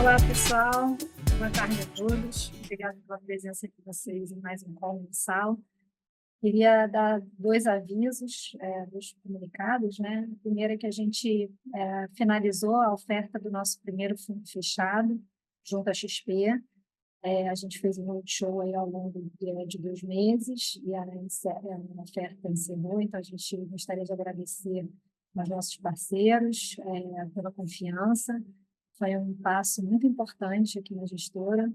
Olá, pessoal. Boa tarde a todos. Obrigada pela presença de vocês em mais um call mensal. Queria dar dois avisos, dois comunicados, né? O primeiro é que a gente finalizou a oferta do nosso primeiro fundo fechado, junto à XP. A gente fez um roadshow aí ao longo de 2 meses e a oferta encerrou, então a gente gostaria de agradecer aos nossos parceiros pela confiança. Foi um passo muito importante aqui na gestora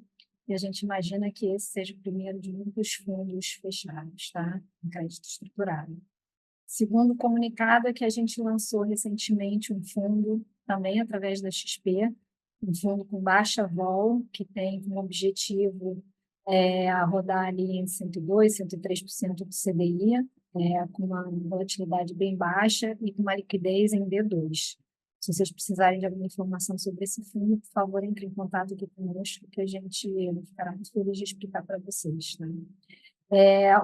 e a gente imagina que esse seja o primeiro de muitos fundos fechados, tá? Em crédito estruturado. Segundo comunicado é que a gente lançou recentemente um fundo, também através da XP, um fundo com baixa vol, que tem como objetivo a rodar ali em 102%, 103% do CDI, com uma volatilidade bem baixa e com uma liquidez em D2. Se vocês precisarem de alguma informação sobre esse fundo, por favor, entre em contato aqui conosco, que a gente ficará muito feliz de explicar para vocês. Tá?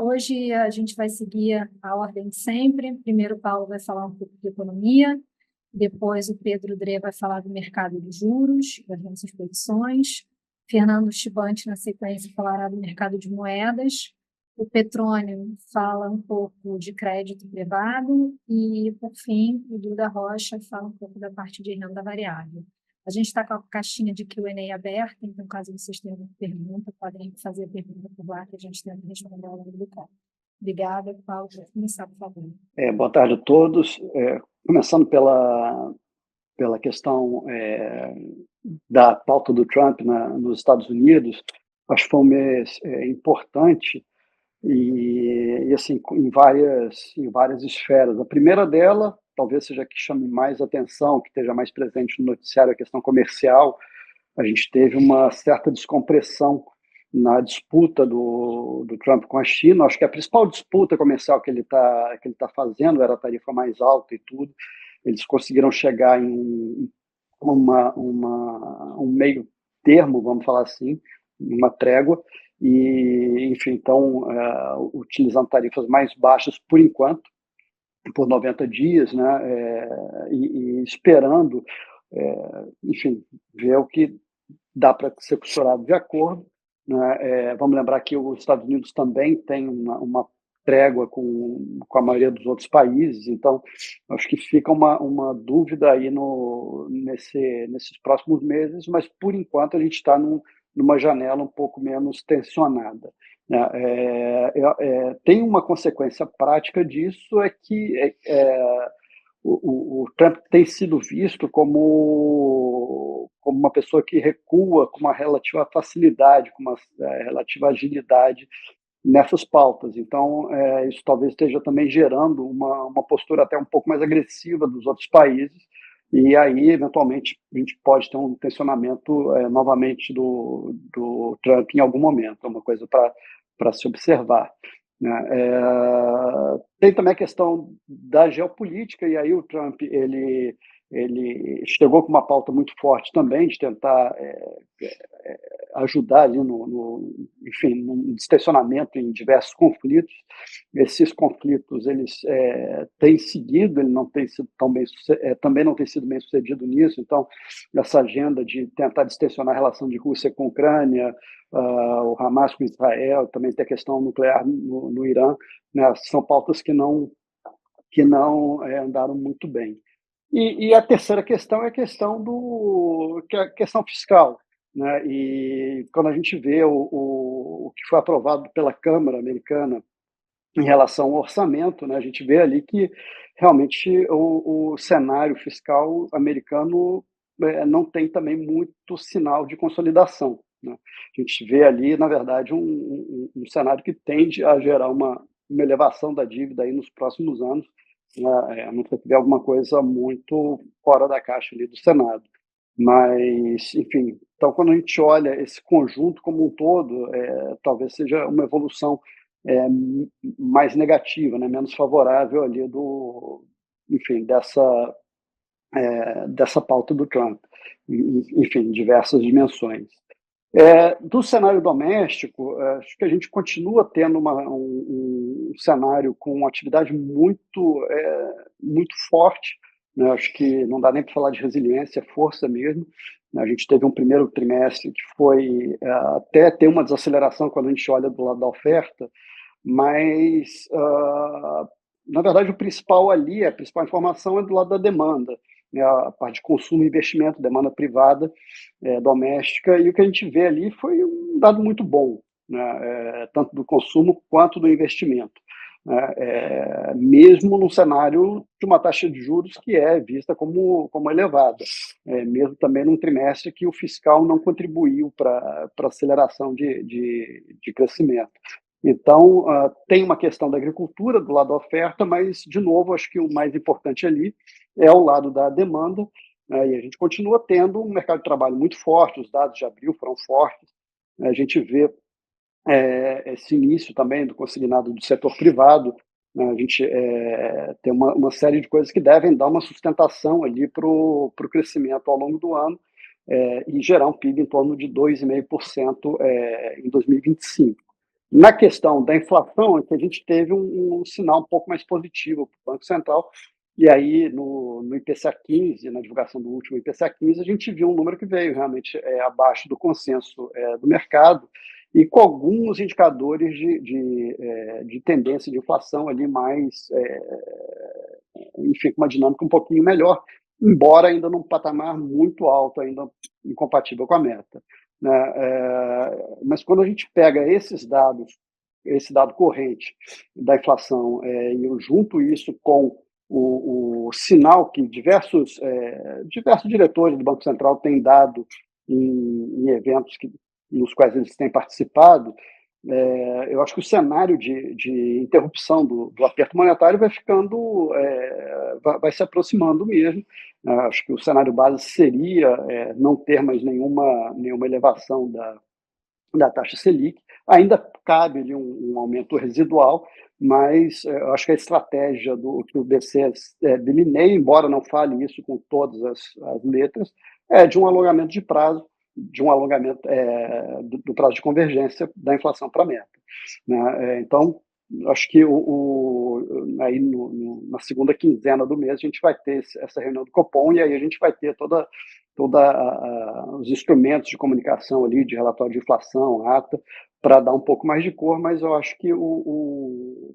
Hoje a gente vai seguir a ordem de sempre. Primeiro o Paulo vai falar um pouco de economia, depois o Pedro Drê vai falar do mercado de juros, das nossas posições, Fernando Chibante, na sequência, falará do mercado de moedas, o Petrônio fala um pouco de crédito privado e, por fim, o Duda Rocha fala um pouco da parte de renda variável. A gente está com a caixinha de Q&A aberta, então, caso vocês tenham alguma pergunta, podem fazer a pergunta por lá, que a gente tenta responder ao longo do call. Obrigada, Paulo. Pode começar, por favor. Boa tarde a todos. Começando pela questão da pauta do Trump nos Estados Unidos, acho que foi um mês importante e assim, em várias esferas. A primeira dela, talvez seja a que chame mais atenção, que esteja mais presente no noticiário, a questão comercial. A gente teve uma certa descompressão na disputa do Trump com a China. Acho que a principal disputa comercial que ele tá fazendo era a tarifa mais alta e tudo. Eles conseguiram chegar em um meio termo, vamos falar assim, uma trégua, e, enfim, então, utilizando tarifas mais baixas por enquanto, por 90 dias, né, e esperando, enfim, ver o que dá para ser costurado de acordo. Né? Vamos lembrar que os Estados Unidos também tem uma trégua com a maioria dos outros países, então acho que fica uma dúvida aí nesses próximos meses, mas por enquanto a gente está numa janela um pouco menos tensionada. Né? Tem uma consequência prática disso, é que o Trump tem sido visto como uma pessoa que recua com uma relativa facilidade, com uma relativa agilidade nessas pautas. Então, isso talvez esteja também gerando uma postura até um pouco mais agressiva dos outros países, e aí, eventualmente, a gente pode ter um tensionamento novamente do Trump em algum momento, é uma coisa para se observar. Né? Tem também a questão da geopolítica, e aí o Trump ele chegou com uma pauta muito forte também de tentar ajudar ali enfim, no distensionamento em diversos conflitos. Esses conflitos eles têm seguido, ele não tem sido também não tem sido bem sucedido nisso. Então, essa agenda de tentar distensionar a relação de Rússia com a Ucrânia, o Hamas com Israel, também tem a questão nuclear no Irã, né, são pautas que não andaram muito bem. E a terceira questão é a questão fiscal. Né? E quando a gente vê o que foi aprovado pela Câmara americana em relação ao orçamento, né, a gente vê ali que realmente o cenário fiscal americano não tem também muito sinal de consolidação. Né? A gente vê ali, na verdade, um cenário que tende a gerar uma elevação da dívida aí nos próximos anos, né, a não ser que tiver alguma coisa muito fora da caixa ali do Senado. Mas, enfim, então quando a gente olha esse conjunto como um todo, talvez seja uma evolução mais negativa, né, menos favorável ali enfim, dessa pauta do Trump, enfim, diversas dimensões. Do cenário doméstico, acho que a gente continua tendo um cenário com atividade muito forte né? Acho que não dá nem para falar de resiliência, é força mesmo, né? A gente teve um primeiro trimestre que foi até ter uma desaceleração quando a gente olha do lado da oferta, mas, na verdade, o principal ali, a principal informação é do lado da demanda, né? A parte de consumo e investimento, demanda privada, doméstica, e o que a gente vê ali foi um dado muito bom, né? Tanto do consumo quanto do investimento, né? Mesmo num cenário de uma taxa de juros que é vista como elevada, mesmo também num trimestre que o fiscal não contribuiu para a aceleração de crescimento. Então, tem uma questão da agricultura do lado da oferta, mas, de novo, acho que o mais importante ali é o lado da demanda, né? E a gente continua tendo um mercado de trabalho muito forte, os dados de abril foram fortes, né? A gente vê esse início também do consignado do setor privado, né? A gente tem uma série de coisas que devem dar uma sustentação ali para o crescimento ao longo do ano, e gerar um PIB em torno de 2,5% em 2025. Na questão da inflação, é que a gente teve um sinal um pouco mais positivo para o Banco Central, e aí no IPCA 15, na divulgação do último IPCA 15, a gente viu um número que veio realmente abaixo do consenso do mercado, e com alguns indicadores de tendência de inflação ali mais, enfim, com uma dinâmica um pouquinho melhor, embora ainda num patamar muito alto, ainda incompatível com a meta, né? Mas quando a gente pega esses dados, esse dado corrente da inflação, e eu junto isso com o sinal que diversos diretores do Banco Central têm dado em eventos nos quais eles têm participado, eu acho que o cenário de interrupção do aperto monetário vai ficando, vai se aproximando mesmo. Acho que o cenário base seria não ter mais nenhuma elevação da taxa Selic. Ainda cabe ali um aumento residual, mas eu acho que a estratégia que o BC delineia, embora não fale isso com todas as letras, é de um alongamento de prazo, de um alongamento do prazo de convergência da inflação para a meta, né? Então, acho que aí na segunda quinzena do mês a gente vai ter essa reunião do Copom, e aí a gente vai ter toda os instrumentos de comunicação ali, de relatório de inflação, ata, para dar um pouco mais de cor, mas eu acho que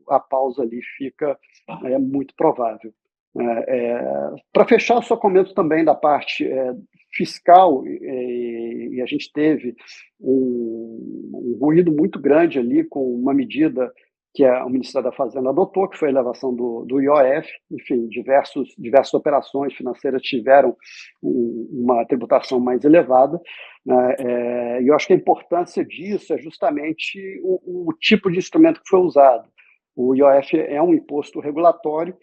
a pausa ali fica muito provável. Para fechar, eu só comento também da parte fiscal, e a gente teve um ruído muito grande ali com uma medida que o Ministério da Fazenda adotou, que foi a elevação do IOF. Enfim, diversas operações financeiras tiveram uma tributação mais elevada, né? E eu acho que a importância disso é justamente o tipo de instrumento que foi usado. O IOF é um imposto regulatório,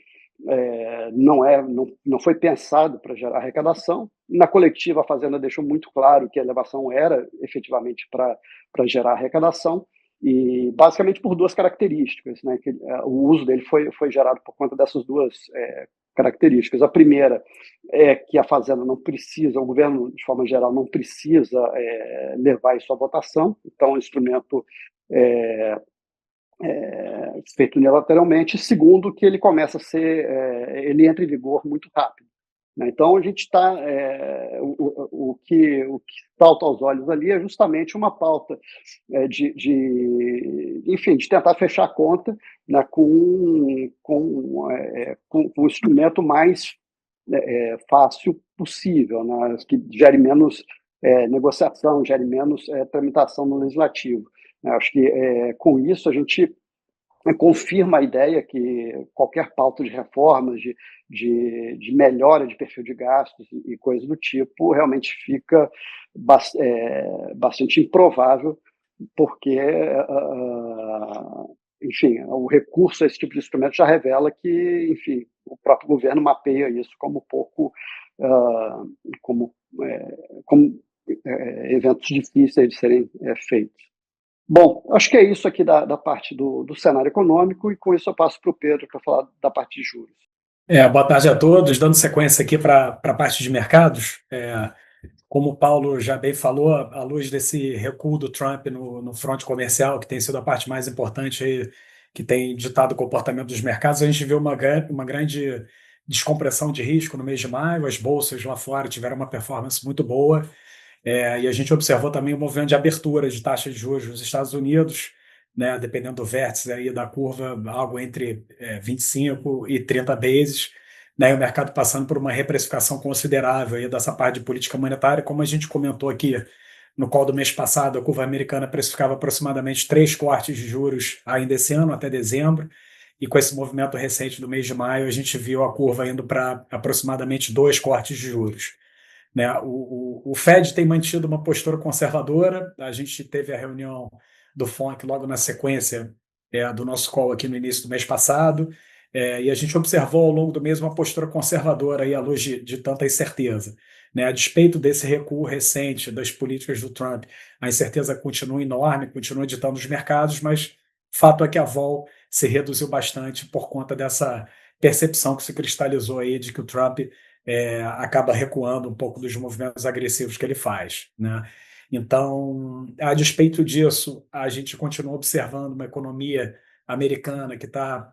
não foi pensado para gerar arrecadação. Na coletiva, a Fazenda deixou muito claro que a elevação era efetivamente para gerar arrecadação, e basicamente por duas características, né? Que o uso dele foi gerado por conta dessas duas características. A primeira é que a Fazenda não precisa, o governo, de forma geral, não precisa levar isso à votação, então o instrumento feito unilateralmente. Segundo, que ele começa a ser, ele entra em vigor muito rápido, né? Então a gente está, o que salta aos olhos ali é justamente uma pauta enfim, de tentar fechar a conta, né, com o instrumento mais fácil possível, né, que gere menos negociação, gere menos tramitação no legislativo. Acho que com isso a gente confirma a ideia que qualquer pauta de reformas, de melhora de perfil de gastos e coisas do tipo, realmente fica bastante improvável, porque, enfim, o recurso a esse tipo de instrumento já revela que, enfim, o próprio governo mapeia isso como pouco, como eventos difíceis de serem feitos. Bom, acho que é isso aqui da parte do cenário econômico, e com isso eu passo para o Pedro para falar da parte de juros. Boa tarde a todos. Dando sequência aqui para a parte de mercados, como o Paulo já bem falou, à luz desse recuo do Trump no fronte comercial, que tem sido a parte mais importante aí, que tem ditado o comportamento dos mercados, a gente vê uma grande descompressão de risco no mês de maio, as bolsas lá fora tiveram uma performance muito boa, e a gente observou também o movimento de abertura de taxas de juros nos Estados Unidos, né, dependendo do vértice aí da curva, algo entre 25 e 30 bases, né, e o mercado passando por uma reprecificação considerável aí dessa parte de política monetária, como a gente comentou aqui no call do mês passado, a curva americana precificava aproximadamente 3 cortes de juros ainda esse ano, até dezembro, e com esse movimento recente do mês de maio, a gente viu a curva indo para aproximadamente 2 cortes de juros. Né? O Fed tem mantido uma postura conservadora. A gente teve a reunião do FONC logo na sequência do nosso call aqui no início do mês passado, e a gente observou ao longo do mês uma postura conservadora aí à luz de tanta incerteza. Né? A despeito desse recuo recente das políticas do Trump, a incerteza continua enorme, continua ditando os mercados, mas fato é que a vol se reduziu bastante por conta dessa percepção que se cristalizou aí de que o Trump acaba recuando um pouco dos movimentos agressivos que ele faz, né? Então, a despeito disso, a gente continua observando uma economia americana que está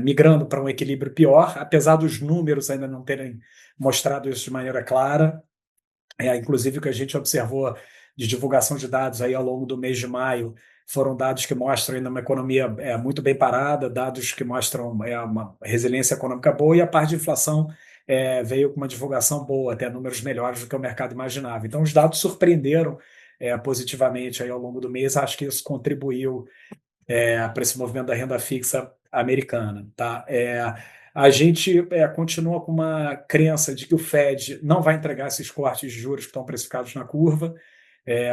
migrando para um equilíbrio pior, apesar dos números ainda não terem mostrado isso de maneira clara. Inclusive, o que a gente observou de divulgação de dados aí ao longo do mês de maio foram dados que mostram ainda uma economia muito bem parada, dados que mostram uma resiliência econômica boa, e a parte de inflação veio com uma divulgação boa, até números melhores do que o mercado imaginava. Então, os dados surpreenderam positivamente aí ao longo do mês. Acho que isso contribuiu para esse movimento da renda fixa americana. Tá? A gente continua com uma crença de que o Fed não vai entregar esses cortes de juros que estão precificados na curva,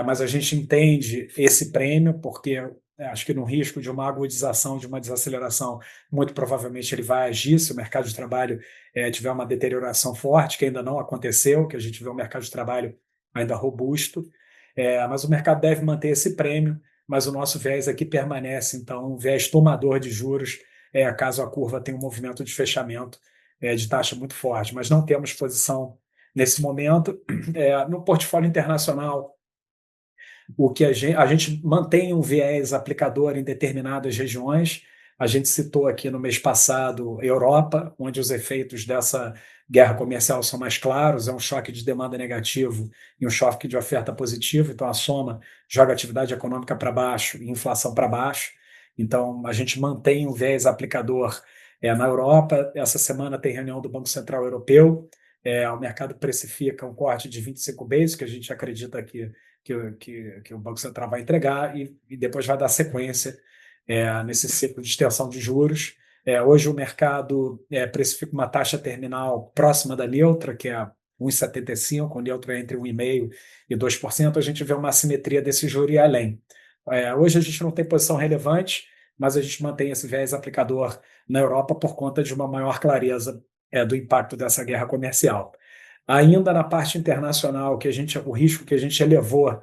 mas a gente entende esse prêmio, porque acho que no risco de uma agudização, de uma desaceleração, muito provavelmente ele vai agir se o mercado de trabalho tiver uma deterioração forte, que ainda não aconteceu, que a gente vê um mercado de trabalho ainda robusto, mas o mercado deve manter esse prêmio, mas o nosso viés aqui permanece, então, um viés tomador de juros, caso a curva tenha um movimento de fechamento de taxa muito forte. Mas não temos posição nesse momento. No portfólio internacional, o que a gente mantém um viés aplicador em determinadas regiões. A gente citou aqui no mês passado Europa, onde os efeitos dessa guerra comercial são mais claros, é um choque de demanda negativo e um choque de oferta positivo, então a soma joga a atividade econômica para baixo e inflação para baixo. Então, a gente mantém um viés aplicador na Europa. Essa semana tem reunião do Banco Central Europeu, o mercado precifica um corte de 25 bases, que a gente acredita que o Banco Central vai entregar, e depois vai dar sequência nesse ciclo de extensão de juros. Hoje o mercado precifica uma taxa terminal próxima da neutra, que é 1,75, o neutro é entre 1,5% e 2%. A gente vê uma assimetria desse juro e além. Hoje a gente não tem posição relevante, mas a gente mantém esse viés aplicador na Europa por conta de uma maior clareza do impacto dessa guerra comercial. Ainda na parte internacional, o risco que a gente elevou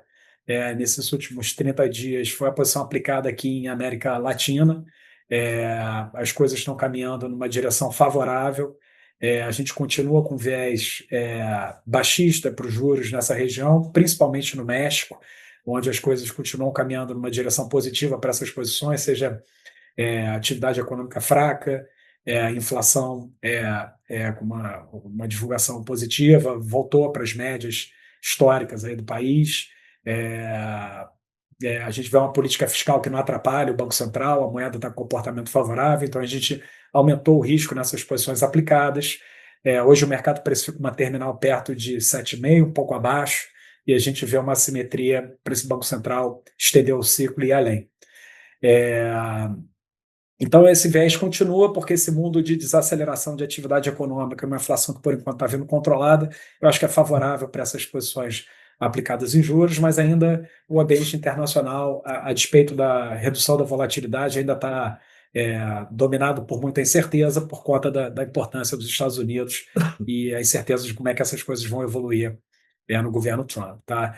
nesses últimos 30 dias foi a posição aplicada aqui em América Latina. As coisas estão caminhando numa direção favorável. A gente continua com viés baixista para os juros nessa região, principalmente no México, onde as coisas continuam caminhando numa direção positiva para essas posições, seja atividade econômica fraca, inflação com uma divulgação positiva, voltou para as médias históricas aí do país. A gente vê uma política fiscal que não atrapalha o Banco Central, a moeda está com comportamento favorável, então a gente aumentou o risco nessas posições aplicadas. Hoje o mercado precifica uma terminal perto de 7,5, um pouco abaixo, e a gente vê uma assimetria para esse Banco Central estender o ciclo e ir além. Então, esse viés continua, porque esse mundo de desaceleração de atividade econômica, uma inflação que, por enquanto, está vindo controlada, eu acho que é favorável para essas posições aplicadas em juros, mas ainda o ambiente internacional, a despeito da redução da volatilidade, ainda está dominado por muita incerteza por conta da importância dos Estados Unidos e a incerteza de como é que essas coisas vão evoluir no governo Trump. Tá?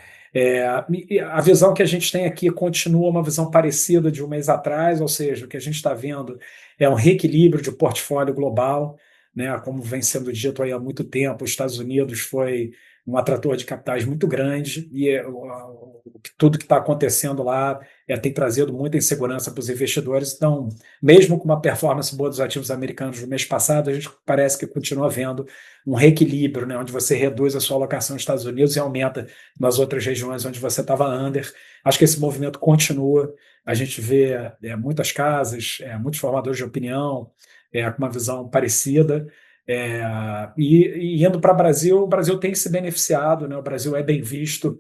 A visão que a gente tem aqui continua uma visão parecida de um mês atrás, ou seja, o que a gente está vendo é um reequilíbrio de portfólio global, né? Como vem sendo dito aí há muito tempo, os Estados Unidos foi um atrator de capitais muito grande, e tudo que está acontecendo lá tem trazido muita insegurança para os investidores. Então, mesmo com uma performance boa dos ativos americanos no mês passado, a gente parece que continua vendo um reequilíbrio, né, onde você reduz a sua alocação nos Estados Unidos e aumenta nas outras regiões onde você estava under. Acho que esse movimento continua. A gente vê muitas casas, muitos formadores de opinião com uma visão parecida. E indo para o Brasil tem se beneficiado, né? O Brasil é bem visto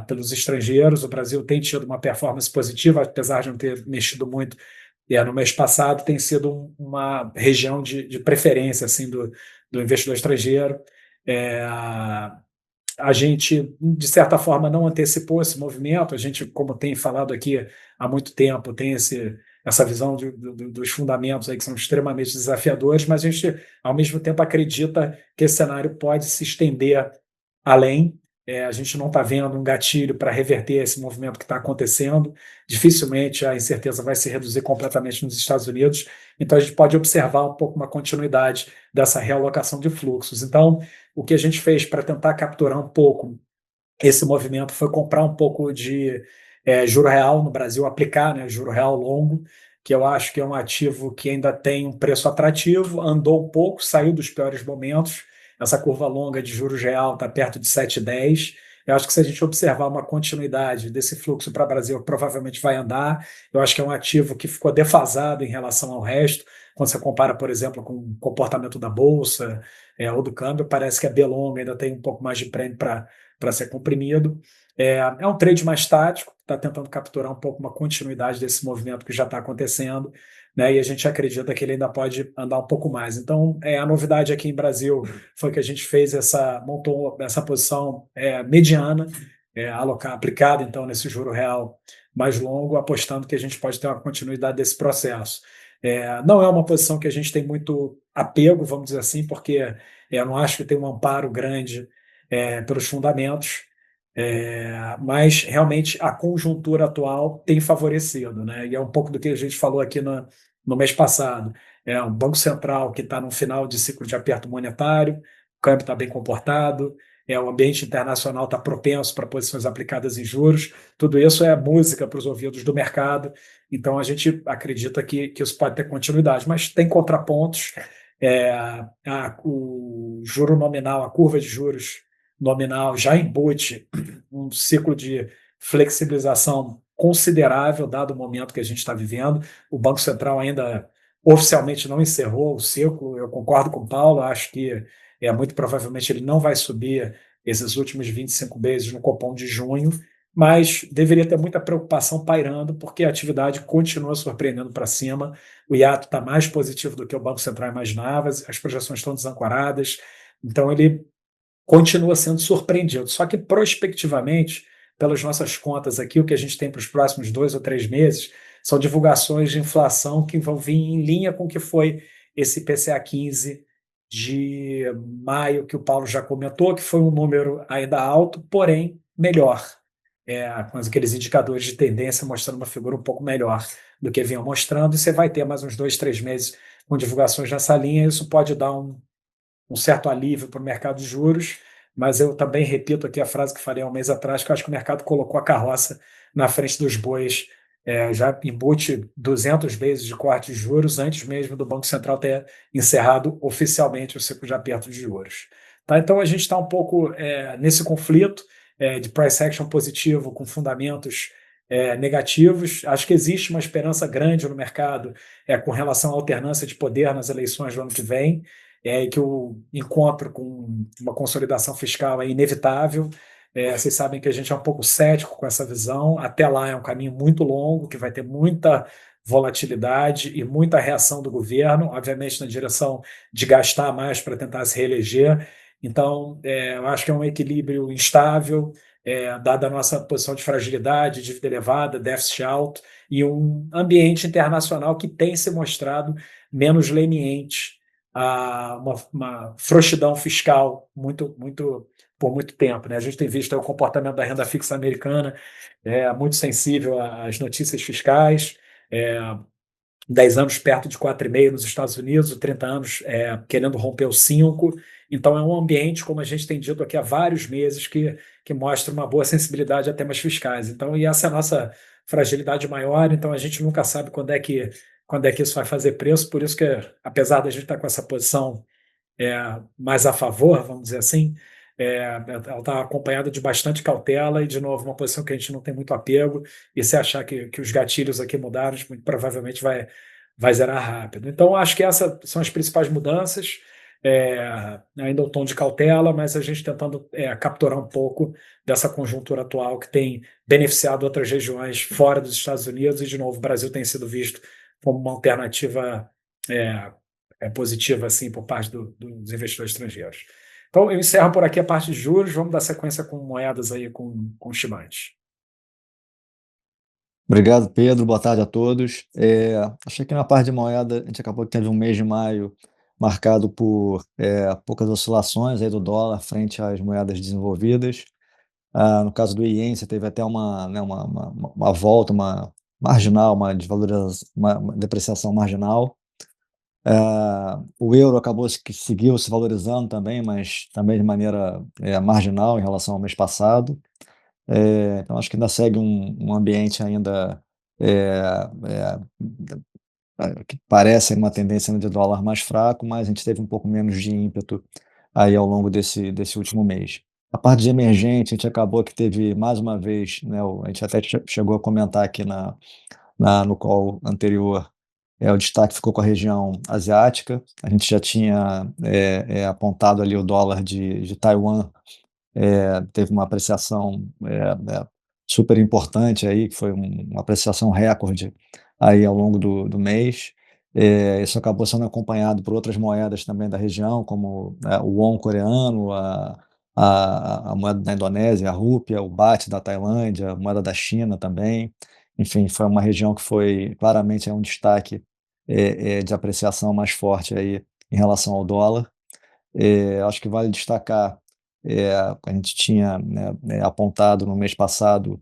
pelos estrangeiros, o Brasil tem tido uma performance positiva, apesar de não ter mexido muito no mês passado, tem sido uma região de preferência assim, do investidor estrangeiro. A gente, de certa forma, não antecipou esse movimento. A gente, como tem falado aqui há muito tempo, tem essa visão dos fundamentos aí que são extremamente desafiadores, mas a gente, ao mesmo tempo, acredita que esse cenário pode se estender além. A gente não está vendo um gatilho para reverter esse movimento que está acontecendo. Dificilmente a incerteza vai se reduzir completamente nos Estados Unidos. Então, a gente pode observar um pouco uma continuidade dessa realocação de fluxos. Então, o que a gente fez para tentar capturar um pouco esse movimento foi comprar um pouco de juro real no Brasil, aplicar, né, juro real longo, que eu acho que é um ativo que ainda tem um preço atrativo, andou um pouco, saiu dos piores momentos. Essa curva longa de juros real está perto de 7,10. Eu acho que se a gente observar uma continuidade desse fluxo para o Brasil, provavelmente vai andar. Eu acho que é um ativo que ficou defasado em relação ao resto. Quando você compara, por exemplo, com o comportamento da Bolsa ou do câmbio, parece que a B longa ainda tem um pouco mais de prêmio para ser comprimido. É um trade mais tático, está tentando capturar um pouco uma continuidade desse movimento que já está acontecendo, né? E a gente acredita que ele ainda pode andar um pouco mais. Então, a novidade aqui em Brasil foi que a gente montou essa posição mediana, aplicada então nesse juro real mais longo, apostando que a gente pode ter uma continuidade desse processo. Não é uma posição que a gente tem muito apego, vamos dizer assim, porque eu não acho que tem um amparo grande pelos fundamentos, mas realmente a conjuntura atual tem favorecido, né? E é um pouco do que a gente falou aqui no mês passado. É um Banco Central que está no final de ciclo de aperto monetário, o câmbio está bem comportado, o ambiente internacional está propenso para posições aplicadas em juros. Tudo isso é música para os ouvidos do mercado. Então, a gente acredita que isso pode ter continuidade, mas tem contrapontos. O juro nominal, a curva de juros nominal já embute um ciclo de flexibilização considerável, dado o momento que a gente está vivendo. O Banco Central ainda oficialmente não encerrou o ciclo. Eu concordo com o Paulo, acho que muito provavelmente ele não vai subir esses últimos 25 vezes no Copom de junho, mas deveria ter muita preocupação pairando, porque a atividade continua surpreendendo para cima. O hiato está mais positivo do que o Banco Central imaginava, as projeções estão desancoradas, então ele continua sendo surpreendido. Só que, prospectivamente, pelas nossas contas aqui, o que a gente tem para os próximos 2 ou 3 meses são divulgações de inflação que vão vir em linha com o que foi esse IPCA 15 de maio, que o Paulo já comentou, que foi um número ainda alto, porém melhor. Com aqueles indicadores de tendência mostrando uma figura um pouco melhor do que vinham mostrando, e você vai ter mais uns 2, 3 meses com divulgações nessa linha, e isso pode dar um certo alívio para o mercado de juros, mas eu também repito aqui a frase que falei há um mês atrás, que eu acho que o mercado colocou a carroça na frente dos bois, já embute 200 vezes de corte de juros antes mesmo do Banco Central ter encerrado oficialmente o ciclo de aperto de juros. Tá? Então, a gente está um pouco nesse conflito de price action positivo com fundamentos negativos. Acho que existe uma esperança grande no mercado com relação à alternância de poder nas eleições do ano que vem, e que o encontro com uma consolidação fiscal é inevitável. Vocês sabem que a gente é um pouco cético com essa visão. Até lá é um caminho muito longo, que vai ter muita volatilidade e muita reação do governo, obviamente na direção de gastar mais para tentar se reeleger. Então, eu acho que é um equilíbrio instável, dada a nossa posição de fragilidade, dívida elevada, déficit alto, e um ambiente internacional que tem se mostrado menos leniente a uma frouxidão fiscal por muito tempo, né? A gente tem visto o comportamento da renda fixa americana muito sensível às notícias fiscais, 10 anos perto de 4,5 nos Estados Unidos, 30 anos querendo romper os 5, Então, é um ambiente, como a gente tem dito aqui há vários meses, que mostra uma boa sensibilidade a temas fiscais. Então, e essa é a nossa fragilidade maior, então a gente nunca sabe quando é que isso vai fazer preço, por isso que, apesar da gente estar com essa posição mais a favor, vamos dizer assim, ela está acompanhada de bastante cautela e, de novo, uma posição que a gente não tem muito apego, e se achar que os gatilhos aqui mudaram, muito provavelmente vai zerar rápido. Então, acho que essas são as principais mudanças, ainda o tom de cautela, mas a gente tentando capturar um pouco dessa conjuntura atual que tem beneficiado outras regiões fora dos Estados Unidos, e, de novo, o Brasil tem sido visto como uma alternativa positiva assim, por parte dos investidores estrangeiros. Então, eu encerro por aqui a parte de juros, vamos dar sequência com moedas aí com Chimantes. Obrigado, Pedro. Boa tarde a todos. Achei que na parte de moeda, a gente acabou que teve um mês de maio marcado por poucas oscilações aí do dólar frente às moedas desenvolvidas. No caso do Ien, você teve até uma volta, uma marginal, uma desvalorização, uma depreciação marginal. O euro acabou que seguiu se valorizando também, mas também de maneira marginal em relação ao mês passado. Então, acho que ainda segue um ambiente ainda que parece uma tendência de dólar mais fraco, mas a gente teve um pouco menos de ímpeto aí ao longo desse último mês. A parte de emergente, a gente acabou que teve mais uma vez, né, a gente até chegou a comentar aqui no call anterior, o destaque ficou com a região asiática. A gente já tinha apontado ali o dólar de Taiwan, teve uma apreciação super importante aí, que foi uma apreciação recorde aí ao longo do mês. Isso acabou sendo acompanhado por outras moedas também da região, como o won coreano, a moeda da Indonésia, a rúpia, o baht da Tailândia, a moeda da China também. Enfim, foi uma região que foi claramente um destaque de apreciação mais forte aí em relação ao dólar. Acho que vale destacar, a gente tinha, né, apontado no mês passado,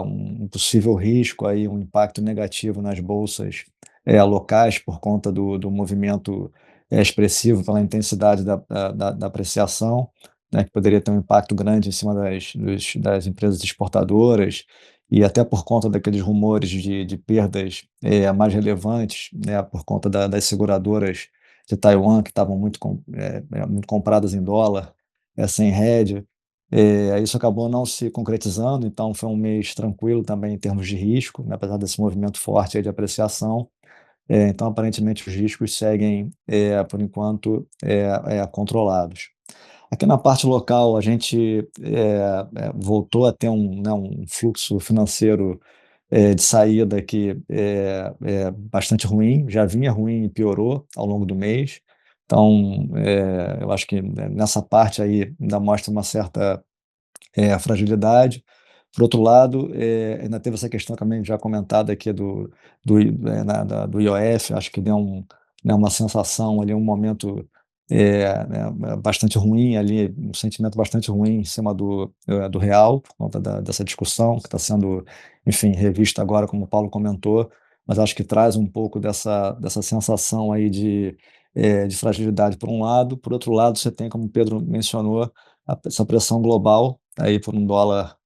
um possível risco aí, um impacto negativo nas bolsas locais por conta do movimento expressivo pela intensidade da apreciação, né, que poderia ter um impacto grande em cima das empresas exportadoras, e até por conta daqueles rumores de perdas mais relevantes, né, por conta das seguradoras de Taiwan, que estavam muito compradas em dólar, sem hedge. Isso acabou não se concretizando, então foi um mês tranquilo também em termos de risco, né, apesar desse movimento forte aí de apreciação. Então, aparentemente, os riscos seguem, por enquanto, controlados. Aqui na parte local, a gente voltou a ter um fluxo financeiro de saída que bastante ruim, já vinha ruim e piorou ao longo do mês. Então, eu acho que nessa parte aí ainda mostra uma certa fragilidade. Por outro lado, ainda teve essa questão também já comentada aqui do IOF, acho que deu né, uma sensação ali, um momento né, bastante ruim ali, um sentimento bastante ruim em cima do real, por conta dessa discussão que está sendo, enfim, revista agora, como o Paulo comentou, mas acho que traz um pouco dessa sensação aí de fragilidade por um lado. Por outro lado, você tem, como o Pedro mencionou, essa pressão global aí por um dólar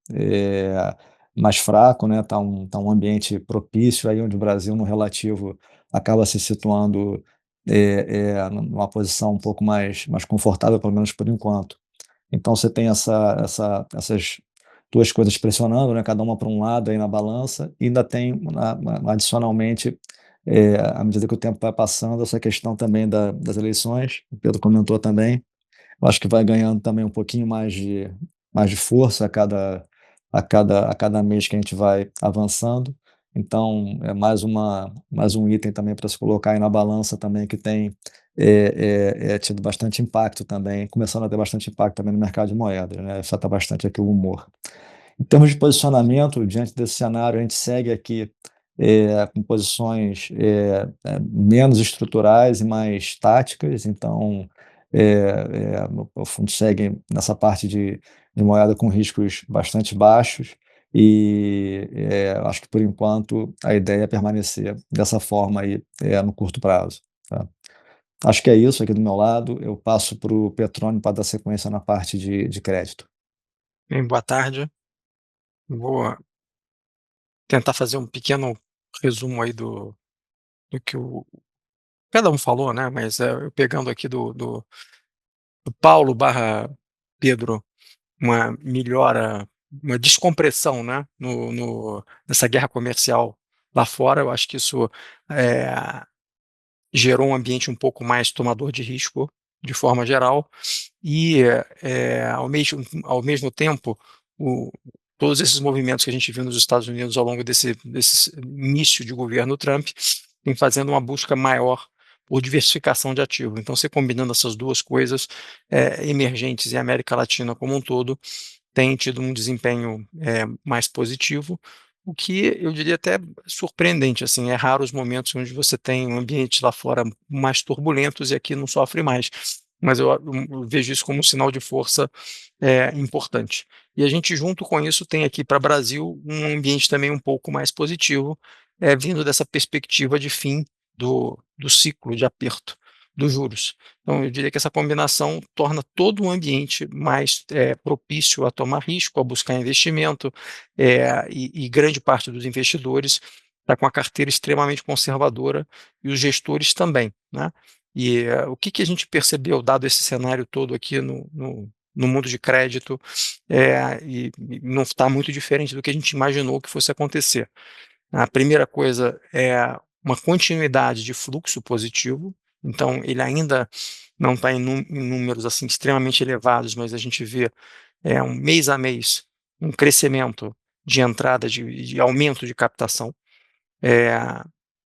mais fraco, né? Tá um ambiente propício aí onde o Brasil no relativo acaba se situando numa posição um pouco mais confortável, pelo menos por enquanto. Então você tem essas duas coisas pressionando, né? Cada uma para um lado aí na balança, e ainda tem adicionalmente, à medida que o tempo vai passando, essa questão também das eleições, o Pedro comentou também. Eu acho que vai ganhando também um pouquinho mais de força a cada mês que a gente vai avançando. Então, é mais um item também para se colocar aí na balança também, que tem tido bastante impacto também, começando a ter bastante impacto também no mercado de moedas, né? Afeta bastante aqui o humor. Em termos de posicionamento, diante desse cenário, a gente segue aqui com posições menos estruturais e mais táticas. Então, o fundo segue nessa parte de moeda com riscos bastante baixos, e acho que, por enquanto, a ideia é permanecer dessa forma aí no curto prazo, tá? Acho que é isso aqui do meu lado. Eu passo para o Petrônio para dar sequência na parte de crédito. Bem, boa tarde. Vou tentar fazer um pequeno resumo aí do que cada um falou, né? Mas eu pegando aqui do Paulo barra Pedro, uma melhora, uma descompressão, né? Nessa guerra comercial lá fora, eu acho que isso é, gerou um ambiente um pouco mais tomador de risco, de forma geral, e ao mesmo tempo, o- todos esses movimentos que a gente viu nos Estados Unidos ao longo desse início de governo Trump, tem fazendo uma busca maior por diversificação de ativo. Então, você combinando essas duas coisas, emergentes e América Latina como um todo, tem tido um desempenho mais positivo, o que eu diria até surpreendente. Assim, é raro os momentos onde você tem um ambiente lá fora mais turbulentos e aqui não sofre mais. Mas eu vejo isso como um sinal de força importante. E a gente, junto com isso, tem aqui para o Brasil um ambiente também um pouco mais positivo, vindo dessa perspectiva de fim do ciclo de aperto dos juros. Então, eu diria que essa combinação torna todo o ambiente mais propício a tomar risco, a buscar investimento, e grande parte dos investidores está com a carteira extremamente conservadora e os gestores também, né? E o que a gente percebeu, dado esse cenário todo aqui no mundo de crédito, e não está muito diferente do que a gente imaginou que fosse acontecer. A primeira coisa é uma continuidade de fluxo positivo, então ele ainda não está em números assim extremamente elevados, mas a gente vê um mês a mês um crescimento de entrada, de aumento de captação, é,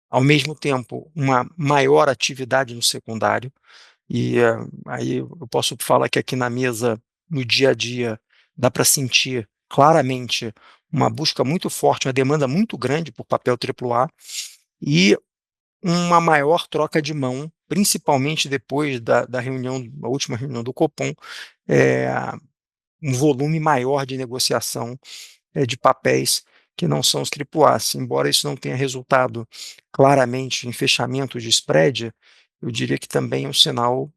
ao mesmo tempo uma maior atividade no secundário, e aí eu posso falar que aqui na mesa, no dia a dia, dá para sentir claramente uma busca muito forte, uma demanda muito grande por papel AAA e uma maior troca de mão, principalmente depois da reunião, a última reunião do Copom, é, um volume maior de negociação de papéis que não são os AAAs. Embora isso não tenha resultado claramente em fechamento de spread, eu diria que também é um sinal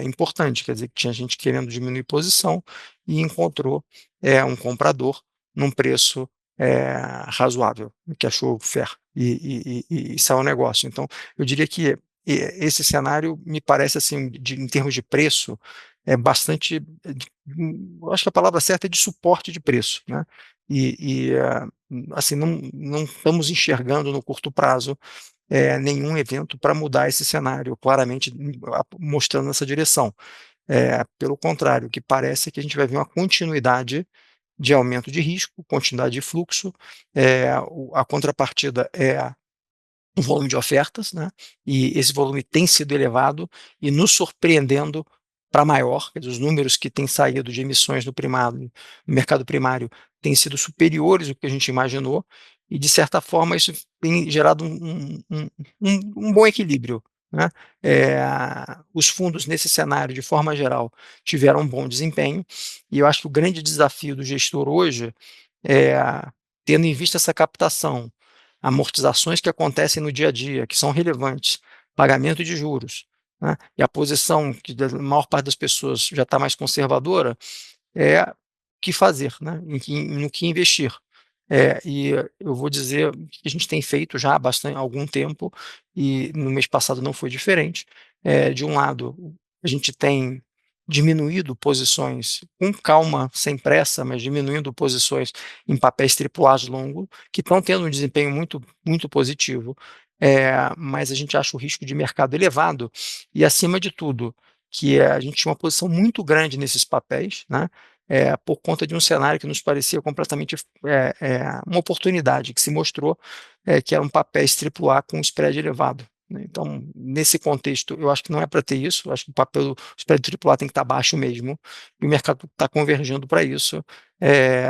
importante, quer dizer que tinha gente querendo diminuir posição e encontrou um comprador num preço razoável, que achou fair e saiu o negócio. Então, eu diria que esse cenário me parece, assim, em termos de preço, bastante, eu acho que a palavra certa é de suporte de preço, né? Assim, não estamos enxergando no curto prazo nenhum evento para mudar esse cenário, claramente mostrando essa direção. Pelo contrário, o que parece é que a gente vai ver uma continuidade de aumento de risco, continuidade de fluxo, a contrapartida é um volume de ofertas, né? E esse volume tem sido elevado e nos surpreendendo para maior, quer dizer, os números que têm saído de emissões no mercado primário têm sido superiores ao que a gente imaginou, e de certa forma isso tem gerado um bom equilíbrio, né? Os fundos nesse cenário, de forma geral, tiveram um bom desempenho, e eu acho que o grande desafio do gestor hoje é, tendo em vista essa captação, amortizações que acontecem no dia a dia, que são relevantes, pagamento de juros, né, e a posição que a maior parte das pessoas já está mais conservadora, é o que fazer, né, no que investir. E eu vou dizer que a gente tem feito já há algum tempo, e no mês passado não foi diferente. De um lado, a gente tem diminuído posições com calma, sem pressa, mas diminuindo posições em papéis AAA longo, que estão tendo um desempenho muito, muito positivo, mas a gente acha o risco de mercado elevado, e acima de tudo, que a gente tinha uma posição muito grande nesses papéis, né? Por conta de um cenário que nos parecia completamente uma oportunidade, que se mostrou que eram papéis AAA com spread elevado, né? Então, nesse contexto, eu acho que não é para ter isso, eu acho que o spread AAA tem que estar baixo mesmo, e o mercado está convergindo para isso. É,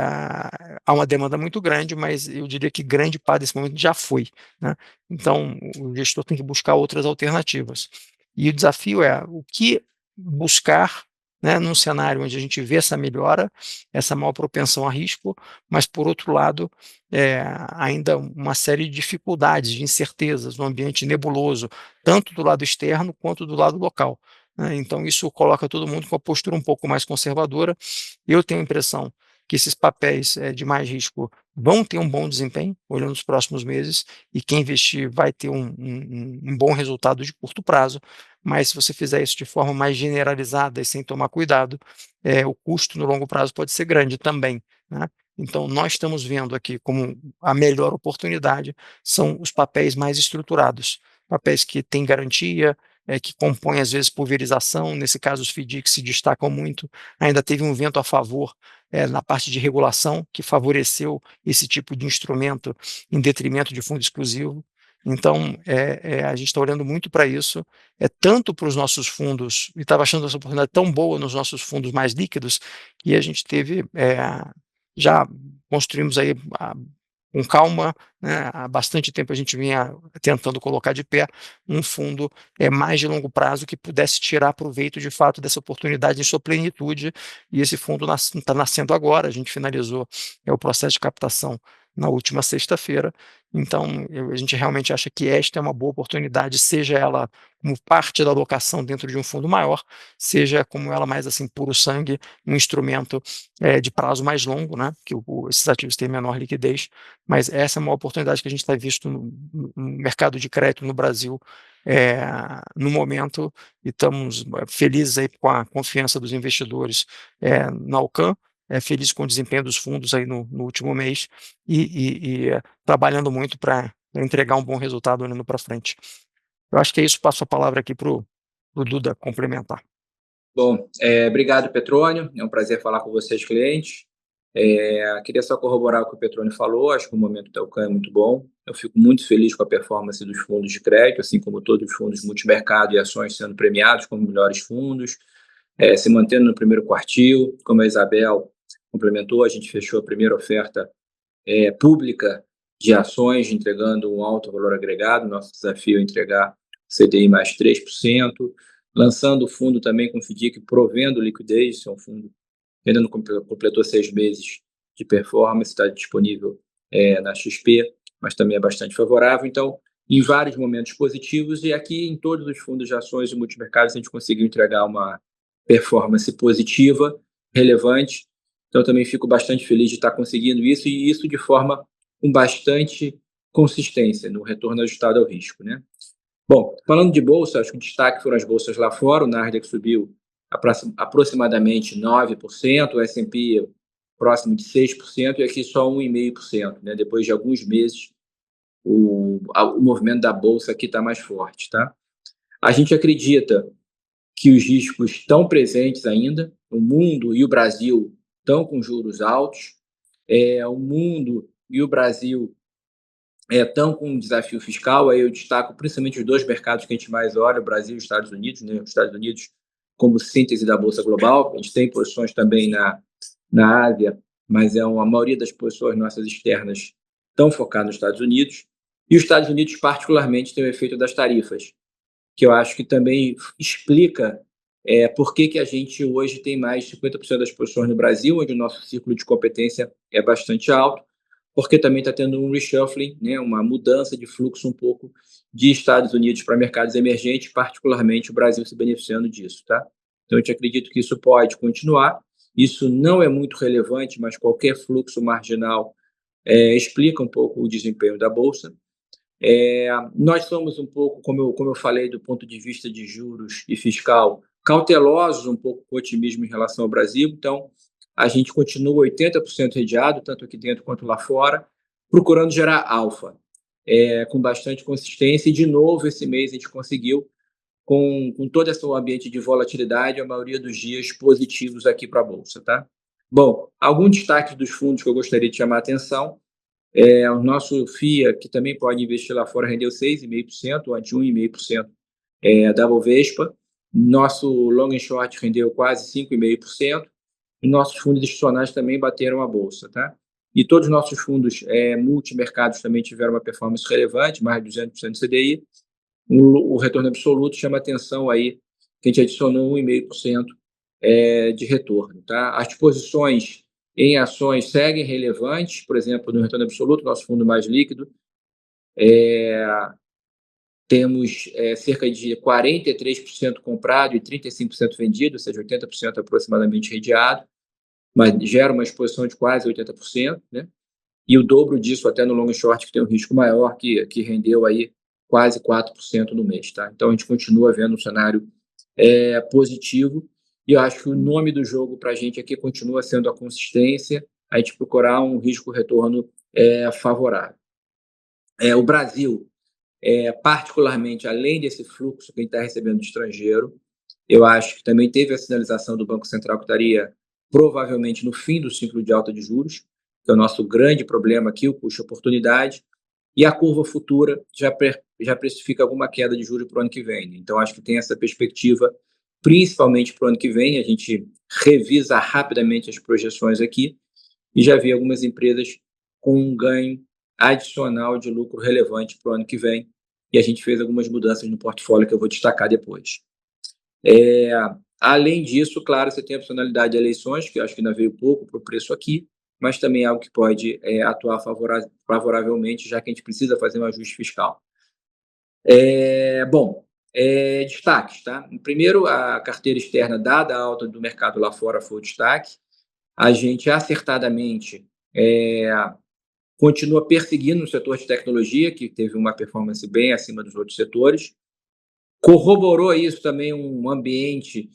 Há uma demanda muito grande, mas eu diria que grande parte desse momento já foi, né? Então, o gestor tem que buscar outras alternativas. E o desafio é o que buscar né, num cenário onde a gente vê essa melhora, essa maior propensão a risco, mas, por outro lado, ainda uma série de dificuldades, de incertezas, um ambiente nebuloso, tanto do lado externo quanto do lado local, né? Então, isso coloca todo mundo com a postura um pouco mais conservadora. Eu tenho a impressão que esses papéis de mais risco vão ter um bom desempenho, olhando os próximos meses, e quem investir vai ter um bom resultado de curto prazo, mas se você fizer isso de forma mais generalizada e sem tomar cuidado, o custo no longo prazo pode ser grande também, né? Então, nós estamos vendo aqui como a melhor oportunidade são os papéis mais estruturados, papéis que têm garantia, que compõem às vezes pulverização, nesse caso os FDICs se destacam muito, ainda teve um vento a favor na parte de regulação, que favoreceu esse tipo de instrumento em detrimento de fundo exclusivo. Então, a gente está olhando muito para isso, tanto para os nossos fundos, e estava achando essa oportunidade tão boa nos nossos fundos mais líquidos, que a gente teve, já construímos aí com calma, né, há bastante tempo a gente vinha tentando colocar de pé um fundo mais de longo prazo que pudesse tirar proveito de fato dessa oportunidade em sua plenitude, e esse fundo está nascendo agora. A gente finalizou o processo de captação na última sexta-feira, então a gente realmente acha que esta é uma boa oportunidade, seja ela como parte da alocação dentro de um fundo maior, seja como ela mais assim puro sangue, um instrumento de prazo mais longo, né, que esses ativos têm menor liquidez, mas essa é uma oportunidade que a gente está visto no mercado de crédito no Brasil no momento, e estamos felizes aí com a confiança dos investidores na Alcan, feliz com o desempenho dos fundos aí no último mês, e trabalhando muito para entregar um bom resultado olhando para frente. Eu acho que é isso, passo a palavra aqui para o Duda complementar. Bom, obrigado, Petrônio, é um prazer falar com vocês, clientes. Queria só corroborar o que o Petrônio falou, acho que o momento da Alcan é muito bom, eu fico muito feliz com a performance dos fundos de crédito, assim como todos os fundos multimercado e ações sendo premiados como melhores fundos, se mantendo no primeiro quartil, como a Isabel complementou, a gente fechou a primeira oferta pública de ações, entregando um alto valor agregado, nosso desafio é entregar CDI mais 3%, lançando o fundo também com FDIC provendo liquidez, esse é um fundo que ainda não completou 6 meses de performance, está disponível na XP, mas também é bastante favorável. Então, em vários momentos positivos, e aqui em todos os fundos de ações e multimercados a gente conseguiu entregar uma performance positiva, relevante. Então, eu também fico bastante feliz de estar conseguindo isso, e isso de forma com bastante consistência no retorno ajustado ao risco, né? Bom, falando de bolsa, acho que o destaque foram as bolsas lá fora. O Nasdaq subiu aproximadamente 9%, o S&P próximo de 6%, e aqui só 1,5%, né? Depois de alguns meses, o movimento da bolsa aqui está mais forte, tá? A gente acredita que os riscos estão presentes ainda, o mundo e o Brasil estão com juros altos, o mundo e o Brasil estão com um desafio fiscal. Aí eu destaco principalmente os dois mercados que a gente mais olha, o Brasil e os Estados Unidos, né? Os Estados Unidos como síntese da Bolsa Global, a gente tem posições também na Ásia, mas a maioria das posições nossas externas estão focadas nos Estados Unidos, e os Estados Unidos particularmente tem o efeito das tarifas, que eu acho que também explica por que a gente hoje tem mais de 50% das posições no Brasil, onde o nosso círculo de competência é bastante alto, porque também está tendo um reshuffling, né, uma mudança de fluxo um pouco de Estados Unidos para mercados emergentes, particularmente o Brasil se beneficiando disso, tá? Então, eu acredito que isso pode continuar. Isso não é muito relevante, mas qualquer fluxo marginal explica um pouco o desempenho da Bolsa. Nós somos um pouco, como eu falei, do ponto de vista de juros e fiscal, cautelosos um pouco com otimismo em relação ao Brasil. Então, a gente continua 80% redeado, tanto aqui dentro quanto lá fora, procurando gerar alfa, com bastante consistência. E, de novo, esse mês a gente conseguiu, com todo esse ambiente de volatilidade, a maioria dos dias positivos aqui para a Bolsa, tá? Bom, algum destaque dos fundos que eu gostaria de chamar a atenção. O nosso FIA, que também pode investir lá fora, rendeu 6,5%, ante 1,5% da Bovespa. Nosso long and short rendeu quase 5,5%. E nossos fundos institucionais também bateram a bolsa, tá? E todos os nossos fundos multimercados também tiveram uma performance relevante, mais de 200% de CDI. O retorno absoluto chama atenção aí, que a gente adicionou 1,5% de retorno, tá? As posições em ações seguem relevantes, por exemplo, no retorno absoluto, nosso fundo mais líquido, temos cerca de 43% comprado e 35% vendido, ou seja, 80% aproximadamente redeado, mas gera uma exposição de quase 80%, né? E o dobro disso até no long short, que tem um risco maior, que rendeu aí quase 4% no mês, tá? Então, a gente continua vendo um cenário positivo, e eu acho que o nome do jogo para a gente aqui continua sendo a consistência, a gente procurar um risco-retorno favorável. O Brasil, particularmente, além desse fluxo que a gente está recebendo do estrangeiro, eu acho que também teve a sinalização do Banco Central que estaria provavelmente no fim do ciclo de alta de juros, que é o nosso grande problema aqui, o custo-oportunidade, e a curva futura já precifica alguma queda de juros para o ano que vem. Então, acho que tem essa perspectiva, principalmente para o ano que vem. A gente revisa rapidamente as projeções aqui e já vi algumas empresas com um ganho adicional de lucro relevante para o ano que vem, e a gente fez algumas mudanças no portfólio que eu vou destacar depois. Além disso, claro, você tem a opcionalidade de eleições, que eu acho que ainda veio pouco para o preço aqui, mas também é algo que pode atuar favoravelmente, já que a gente precisa fazer um ajuste fiscal. Destaques, tá? Primeiro, a carteira externa, dada a alta do mercado lá fora, foi o destaque. A gente acertadamente continua perseguindo o setor de tecnologia, que teve uma performance bem acima dos outros setores. Corroborou isso também um ambiente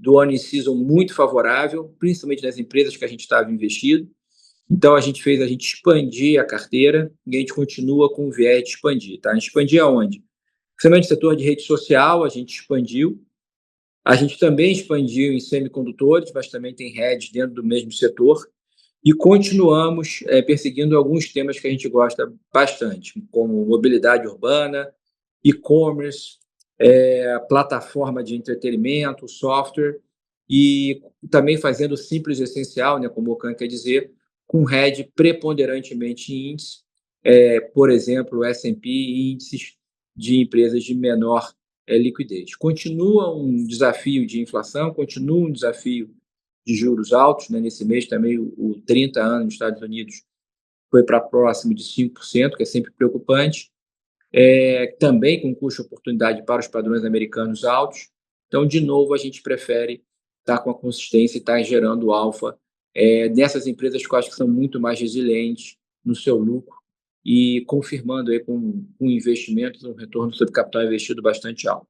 do earnings season muito favorável, principalmente nas empresas que a gente estava investido. Então, a gente expandir a carteira e a gente continua com o viés de expandir, tá? A gente expandir aonde? Principalmente no setor de rede social, a gente expandiu. A gente também expandiu em semicondutores, mas também tem hedge dentro do mesmo setor. E continuamos perseguindo alguns temas que a gente gosta bastante, como mobilidade urbana, e-commerce, plataforma de entretenimento, software, e também fazendo simples e essencial, né, como o Ocan quer dizer, com hedge preponderantemente em índices, por exemplo, o S&P e índices de empresas de menor liquidez. Continua um desafio de inflação, continua um desafio de juros altos, né? Nesse mês também o 30 anos nos Estados Unidos foi para próximo de 5%, que é sempre preocupante, também com custo-oportunidade para os padrões americanos altos. Então, de novo, a gente prefere estar com a consistência e estar gerando alfa nessas empresas que eu acho que são muito mais resilientes no seu lucro e confirmando aí com investimentos um retorno sobre capital investido bastante alto.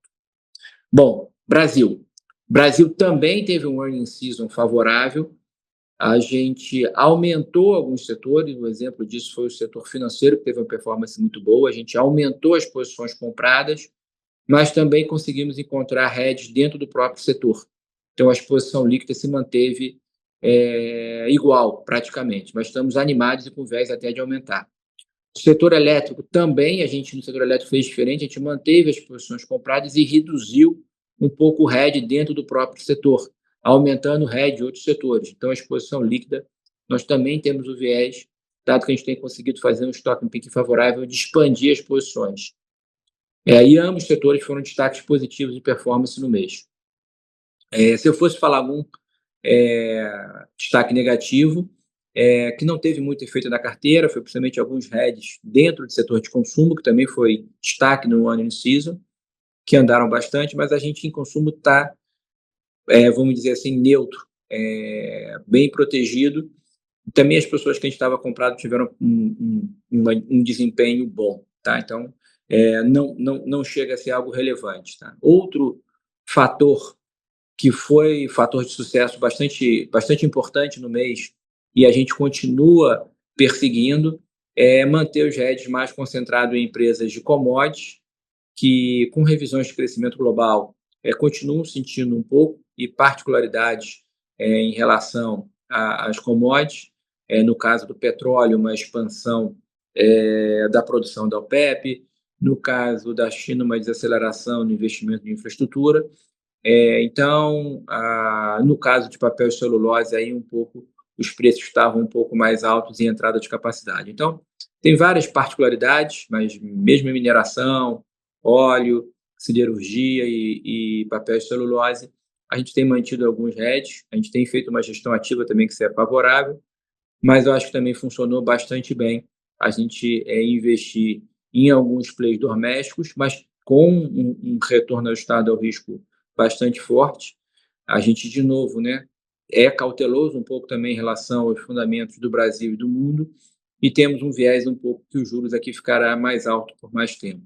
Bom, Brasil. Brasil também teve um earnings season favorável. A gente aumentou alguns setores, um exemplo disso foi o setor financeiro, que teve uma performance muito boa. A gente aumentou as posições compradas, mas também conseguimos encontrar hedge dentro do próprio setor. Então, a exposição líquida se manteve igual, praticamente, mas estamos animados e com viés até de aumentar. O setor elétrico também, a gente no setor elétrico fez diferente, a gente manteve as posições compradas e reduziu um pouco o hedge dentro do próprio setor, aumentando o hedge de outros setores. Então, a exposição líquida, nós também temos o viés, dado que a gente tem conseguido fazer um stock pick favorável de expandir as posições. E ambos os setores foram destaques positivos de performance no mês. Se eu fosse falar algum destaque negativo, que não teve muito efeito na carteira, foi principalmente alguns hedges dentro do setor de consumo, que também foi destaque no earnings season, que andaram bastante, mas a gente em consumo está, vamos dizer assim, neutro, bem protegido. Também as pessoas que a gente estava comprado tiveram um desempenho bom, tá? Então, não chega a ser algo relevante, tá? Outro fator que foi fator de sucesso bastante importante no mês e a gente continua perseguindo manter os hedges mais concentrados em empresas de commodities, que com revisões de crescimento global continuam sentindo um pouco e particularidades em relação às commodities, no caso do petróleo, uma expansão da produção da OPEP, no caso da China, uma desaceleração no investimento em infraestrutura. Então, no caso de papel e celulose, aí um pouco os preços estavam um pouco mais altos em entrada de capacidade. Então, tem várias particularidades, mas mesmo em mineração, óleo, siderurgia e papel e celulose, a gente tem mantido alguns hedges, a gente tem feito uma gestão ativa também que é favorável, mas eu acho que também funcionou bastante bem a gente investir em alguns plays domésticos, mas com um retorno ajustado ao risco bastante forte. A gente, de novo, né, é cauteloso um pouco também em relação aos fundamentos do Brasil e do mundo, e temos um viés um pouco que os juros aqui ficará mais alto por mais tempo.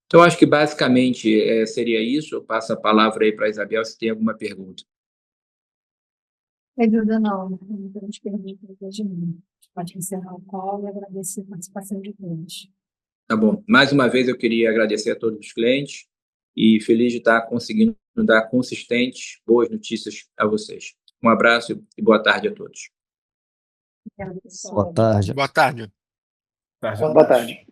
Então, acho que basicamente seria isso. Eu passo a palavra aí para a Isabel, se tem alguma pergunta. Pedro, não temos perguntas hoje não. A gente pode encerrar o call e agradecer a participação de todos. Tá bom. Mais uma vez, eu queria agradecer a todos os clientes e feliz de estar conseguindo dar consistentes, boas notícias a vocês. Um abraço e boa tarde a todos. Obrigada, pessoal. Boa tarde. Boa tarde. Boa tarde.